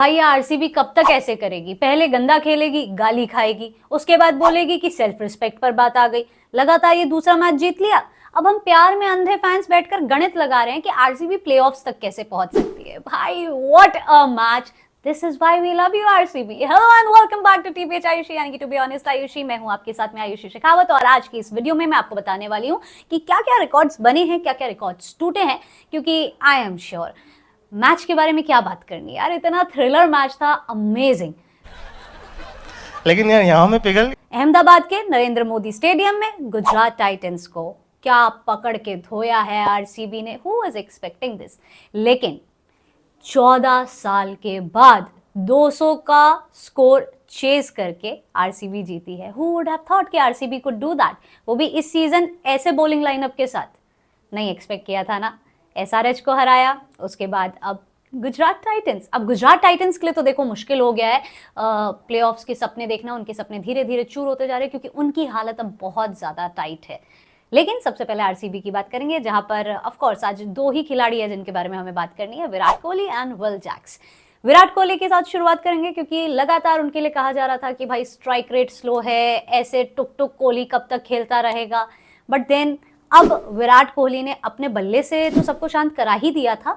भाई ये आरसीबी कब तक ऐसे करेगी? पहले गंदा खेलेगी, गाली खाएगी, उसके बाद बोलेगी कि सेल्फ रिस्पेक्ट पर बात आ गई। लगातार ये दूसरा मैच जीत लिया। अब हम प्यार में अंधे फैंस बैठकर गणित लगा रहे हैं कि आरसीबी प्लेऑफ्स तक कैसे पहुंच सकती है। भाई what a match! This is why we love you RCB. Hello and welcome back to TPH Ayushi, यानी कि टू बी ऑनेस्ट आयुषी। मैं हूं आपके साथ में आयुषी शेखावत, और आज की इस वीडियो में मैं आपको बताने वाली हूं कि क्या क्या रिकॉर्ड्स बने हैं, क्या क्या रिकॉर्ड्स टूटे हैं, क्योंकि आई एम श्योर मैच के बारे में क्या बात करनी है यार। इतना थ्रिलर मैच था, अमेजिंग। लेकिन यार यहाँ में पिघल अहमदाबाद के नरेंद्र मोदी स्टेडियम में गुजरात टाइटंस को क्या पकड़ के धोया है आरसीबी ने। Who was expecting this? लेकिन 14 साल के बाद 200 का स्कोर चेस करके आरसीबी जीती है। हु वुड हैव थॉट कि आरसीबी कुड डू दैट, वो भी इस सीजन ऐसे बॉलिंग लाइनअप के साथ। नहीं एक्सपेक्ट किया था ना। एसआरएच को हराया, उसके बाद अब गुजरात टाइटंस। अब गुजरात टाइटंस के लिए तो देखो मुश्किल हो गया है प्लेऑफ्स के सपने देखना। उनके सपने धीरे धीरे चूर होते जा रहे हैं, क्योंकि उनकी हालत अब बहुत ज़्यादा टाइट है। लेकिन सबसे पहले आरसीबी की बात करेंगे, जहां पर ऑफ कोर्स आज दो ही खिलाड़ी है जिनके बारे में हमें बात करनी है, Virat Kohli and Will Jacks. Virat Kohli के साथ शुरुआत करेंगे, क्योंकि लगातार उनके लिए कहा जा रहा था कि भाई स्ट्राइक रेट स्लो है, ऐसे टुक टुक कोहली कब तक खेलता रहेगा। बट देन अब विराट कोहली ने अपने बल्ले से तो सबको शांत करा ही दिया था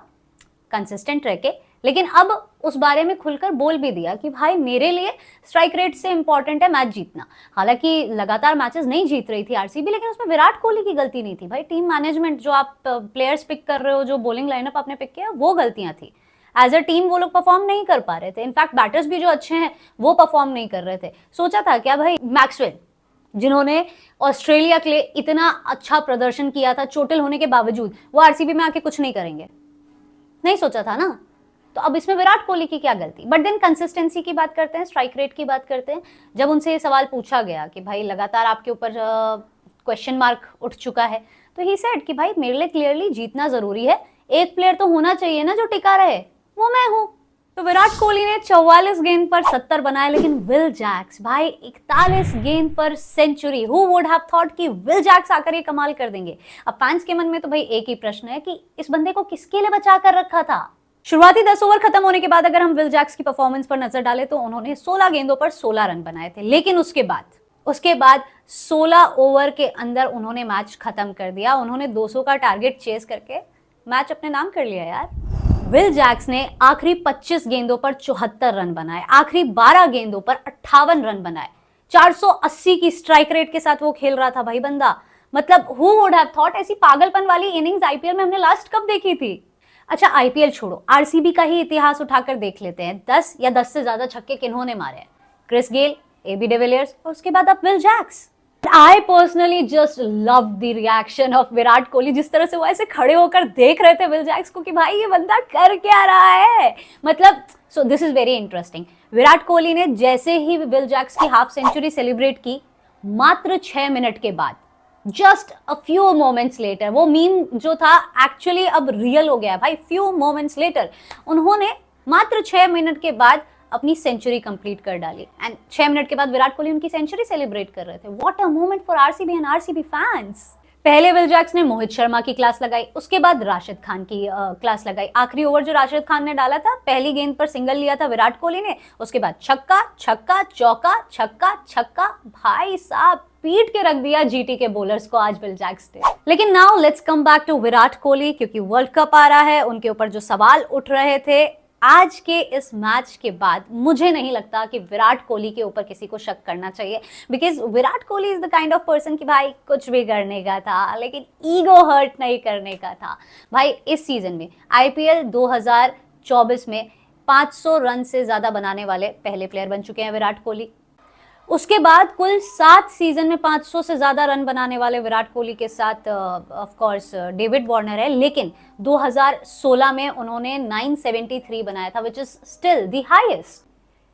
कंसिस्टेंट रह के, लेकिन अब उस बारे में खुलकर बोल भी दिया कि भाई मेरे लिए स्ट्राइक रेट से इंपॉर्टेंट है मैच जीतना। हालांकि लगातार मैचेस नहीं जीत रही थी आरसीबी, लेकिन उसमें विराट कोहली की गलती नहीं थी। भाई टीम मैनेजमेंट, जो आप प्लेयर्स पिक कर रहे हो, जो बॉलिंग लाइनअप आपने पिक किया, वो गलतियां थी। एज अ टीम वो लोग परफॉर्म नहीं कर पा रहे थे। इनफैक्ट बैटर्स भी जो अच्छे हैं वो परफॉर्म नहीं कर रहे थे। सोचा था क्या भाई मैक्सवेल, जिन्होंने ऑस्ट्रेलिया के लिए इतना अच्छा प्रदर्शन किया था चोटिल होने के बावजूद, वो आरसीबी में आके कुछ नहीं करेंगे? नहीं सोचा था ना। तो अब इसमें विराट कोहली की क्या गलती? बट देन कंसिस्टेंसी की बात करते हैं, स्ट्राइक रेट की बात करते हैं। जब उनसे ये सवाल पूछा गया कि भाई लगातार आपके ऊपर क्वेश्चन मार्क उठ चुका है, तो ही सेड कि भाई मेरे लिए क्लियरली जीतना जरूरी है, एक प्लेयर तो होना चाहिए ना जो टिका रहे, वो मैं हूं। तो विराट कोहली ने 44 गेंद पर 70 बनाए, लेकिन विल जैक्स भाई 41 गेंद पर century. Who would have thought कि विल जैक्स आकर ये कमाल कर देंगे। अब फैंस के मन में तो भाई एक ही प्रश्न है कि इस बंदे को किसके लिए बचा कर रखा था। शुरुआती 10 ओवर खत्म होने के बाद अगर हम विल जैक्स की परफॉर्मेंस पर नजर डालें तो उन्होंने 16 गेंदों पर 16 रन बनाए थे, लेकिन उसके बाद 16 ओवर के अंदर उन्होंने मैच खत्म कर दिया। उन्होंने 200 का टारगेट चेस करके मैच अपने नाम कर लिया यार। विल जैक्स ने आखिरी 25 गेंदों पर 74 रन बनाए, आखिरी 12 गेंदों पर 58 रन बनाए। 480 की स्ट्राइक रेट के साथ वो खेल रहा था भाई बंदा। मतलब हु वुड हैव थॉट ऐसी पागलपन वाली इनिंग्स आईपीएल में हमने लास्ट कब देखी थी। अच्छा आईपीएल छोड़ो, आरसीबी का ही इतिहास उठाकर देख लेते हैं। 10 या 10 से ज्यादा छक्के किन्होंने मारे हैं? क्रिस गेल, एबी डिविलियर्स, और उसके बाद अब Will Jacks. I personally just love the reaction of Virat Kohli, जिस तरह से वो ऐसे खड़े होकर देख रहे थे विल जैक्स को कि भाई ये बंदा कर क्या रहा है। मतलब so this is very interesting. Virat Kohli ने जैसे ही विल जैक्स की हाफ सेंचुरी सेलिब्रेट की, मात्र 6 मिनट के बाद, just a few moments later, वो मीम जो था एक्चुअली अब रियल हो गया भाई। फ्यू मोमेंट्स लेटर उन्होंने मात्र 6 मिनट के बाद अपनी सेंचुरी कंप्लीट कर डाली, एंड 6 मिनट के बाद विराट कोहली उनकी सेंचुरी सेलिब्रेट कर रहे थे। What a moment for RCB and RCB fans. पहले विल जैक्स ने मोहित शर्मा की क्लास लगाई, उसके बाद राशिद खान की क्लास लगाई। आखिरी ओवर जो राशिद खान ने डाला था, पहली गेंद पर सिंगल लिया था विराट कोहली ने, उसके बाद छक्का छक्का चौका छक्का छक्का। भाई साहब पीट के रख दिया जीटी के बॉलर्स को आज विल जैक्स ने। लेकिन now let's come back to Virat Kohli, क्योंकि वर्ल्ड कप आ रहा है। उनके ऊपर जो सवाल उठ रहे थे आज के इस मैच के बाद, मुझे नहीं लगता कि विराट कोहली के ऊपर किसी को शक करना चाहिए, because Virat Kohli is the kind of person कि भाई कुछ भी करने का था, लेकिन ईगो हर्ट नहीं करने का था। भाई इस सीजन में आईपीएल 2024 में 500 रन से ज्यादा बनाने वाले पहले प्लेयर बन चुके हैं विराट कोहली। उसके बाद कुल 7 सीजन में 500 से ज्यादा रन बनाने वाले विराट कोहली के साथ ऑफ कोर्स डेविड वार्नर है, लेकिन 2016 में उन्होंने 973 बनाया था, which is still the highest.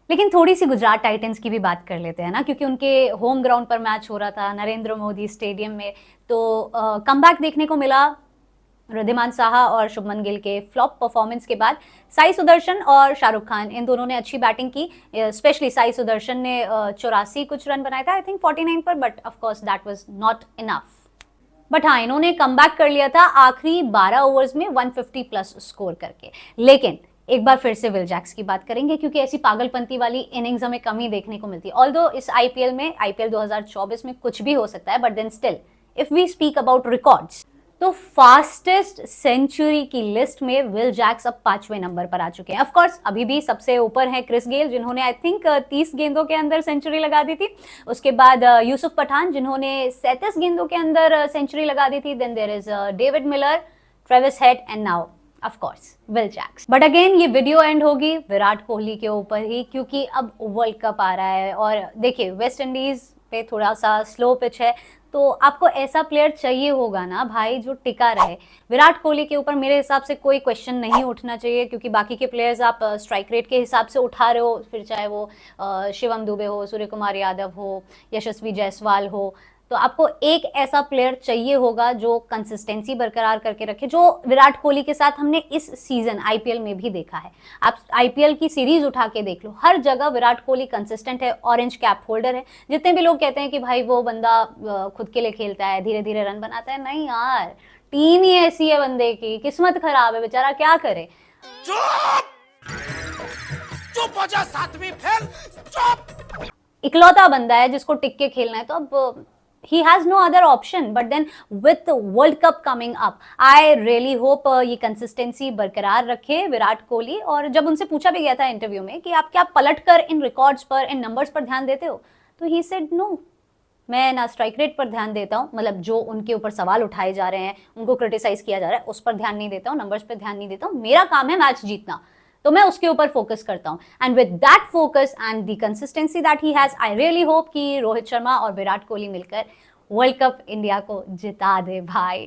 लेकिन थोड़ी सी गुजरात टाइटंस की भी बात कर लेते हैं ना, क्योंकि उनके होम ग्राउंड पर मैच हो रहा था नरेंद्र मोदी स्टेडियम में। तो कमबैक देखने को मिला रिद्धिमान साहा और शुभमन गिल के फ्लॉप परफॉर्मेंस के बाद। साई सुदर्शन और शाहरुख खान, इन दोनों ने अच्छी बैटिंग की। स्पेशली साई सुदर्शन ने 84 कुछ रन बनाए थे, आई थिंक 49 पर, but of course that was not enough. But हाँ, इन्होंने कमबैक कर लिया था आखिरी 12 ओवर्स में 150 प्लस स्कोर करके। लेकिन एक बार फिर से विल जैक्स की बात करेंगे क्योंकि ऐसी पागलपंती वाली इनिंग्स हमें कम ही देखने को मिलती है। ऑल्दो इस आईपीएल में, आईपीएल 2024 में कुछ भी हो सकता है, but then still if we speak about records, तो फास्टेस्ट सेंचुरी की लिस्ट में विल जैक्स अब 5वें नंबर पर आ चुके हैं। ऑफ कोर्स अभी भी सबसे ऊपर है क्रिस गेल, जिन्होंने आई थिंक 30 गेंदों के अंदर सेंचुरी लगा दी थी। उसके बाद यूसुफ पठान, जिन्होंने 37 गेंदों के अंदर सेंचुरी लगा दी थी। Then there is David Miller, Travis Head and now of course Will Jacks. But again ये वीडियो एंड होगी विराट कोहली के ऊपर ही, क्योंकि अब वर्ल्ड कप आ रहा है और देखिए वेस्ट इंडीज पे थोड़ा सा स्लो पिच है, तो आपको ऐसा प्लेयर चाहिए होगा ना भाई जो टिका रहे। विराट कोहली के ऊपर मेरे हिसाब से कोई क्वेश्चन नहीं उठना चाहिए, क्योंकि बाकी के प्लेयर्स आप स्ट्राइक रेट के हिसाब से उठा रहे हो, फिर चाहे वो शिवम दुबे हो, सूर्य कुमार यादव हो, यशस्वी जायसवाल हो, तो आपको एक ऐसा प्लेयर चाहिए होगा जो कंसिस्टेंसी बरकरार करके रखे, जो विराट कोहली के साथ हमने इस सीजन आईपीएल में भी देखा है। आप आईपीएल की सीरीज उठा के देख लो, हर जगह विराट कोहली कंसिस्टेंट है, ऑरेंज कैप होल्डर है। जितने भी लोग कहते हैं कि भाई वो बंदा खुद के लिए खेलता है, धीरे धीरे रन बनाता है, नहीं यार, टीम ही ऐसी है बंदे की, किस्मत खराब है बेचारा, क्या करे। चुप हो जा, सातवीं फेल, चुप। इकलौता बंदा है जिसको टिक के खेलना है, तो अब he has no other option. But then with the World Cup coming up, I really hope ये कंसिस्टेंसी बरकरार रखे विराट कोहली। और जब उनसे पूछा भी गया था इंटरव्यू में कि आप क्या पलट कर इन रिकॉर्ड्स पर, इन नंबर्स पर ध्यान देते हो, तो ही सेड नो, मैं ना स्ट्राइक रेट पर ध्यान देता हूँ, मतलब जो उनके ऊपर सवाल उठाए जा रहे हैं, उनको क्रिटिसाइज किया जा रहा है, उस पर ध्यान नहीं देता हूँ, नंबर्स पर ध्यान नहीं देता हूँ, मेरा काम है मैच जीतना, तो मैं उसके ऊपर फोकस करता हूँ। And with that focus and the consistency that he has, I really hope कि रोहित शर्मा और विराट कोहली मिलकर वर्ल्ड कप इंडिया को जिता दे भाई।